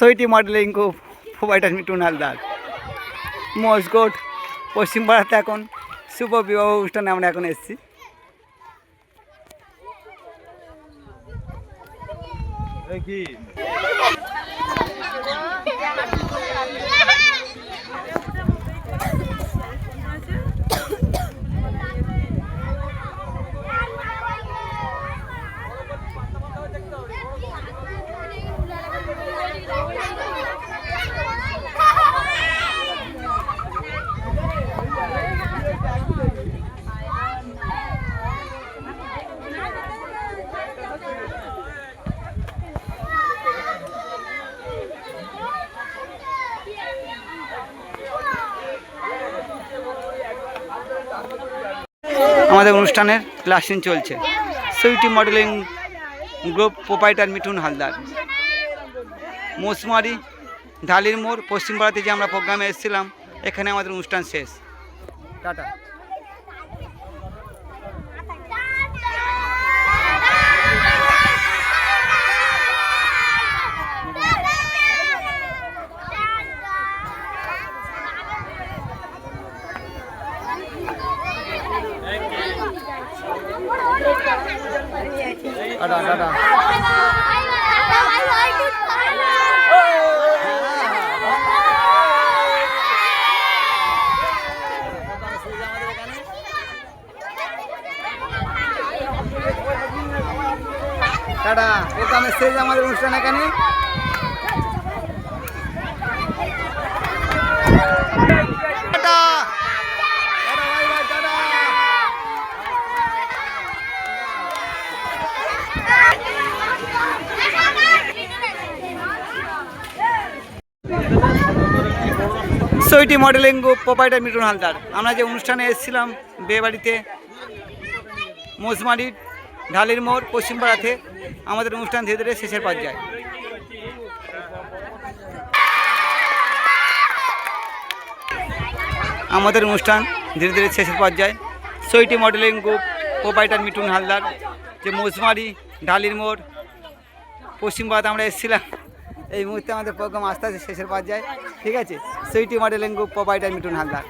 সৈটি modeling group proprietor Mithun Haldar. মসগোট পশ্চিমপাড়াতে এখন শুভ বিবাহ অনুষ্ঠানে আমরা এখন এসেছি। আমাদের অনুষ্ঠানের ক্লাসিং চলছে। Sweety modelling group proprietor Mithun Haldar. মোসমারি ঢালির মোড় পশ্চিমপাড়াতে যে আমরা প্রোগ্রামে এসেছিলাম, এখানে আমাদের অনুষ্ঠান শেষ। টাটা। টাটা টাটা। টাটা। প্রোগ্রামের শেষ আমাদের অনুষ্ঠান এখানে। Sweety modelling group proprietor Mithun Haldar. আমরা যে অনুষ্ঠানে এসেছিলাম বিয়ে বাড়িতে, মোসমারি ঢালির মোড় পশ্চিমপাড়াতে, আমাদের অনুষ্ঠান ধীরে ধীরে শেষের পর্যায়ে। আমাদের অনুষ্ঠান ধীরে ধীরে শেষের পর্যায়ে। Sweety modelling group proprietor Mithun Haldar, যে মোসমারি ঢালির মোড় পশ্চিমপাড়াতে আমরা এসেছিলাম, এই মুহূর্তে আমাদের প্রোগ্রাম আস্তে আস্তে শেষের পর্যায়ে। ঠিক আছে, Sweety modelling group proprietor Mithun Haldar.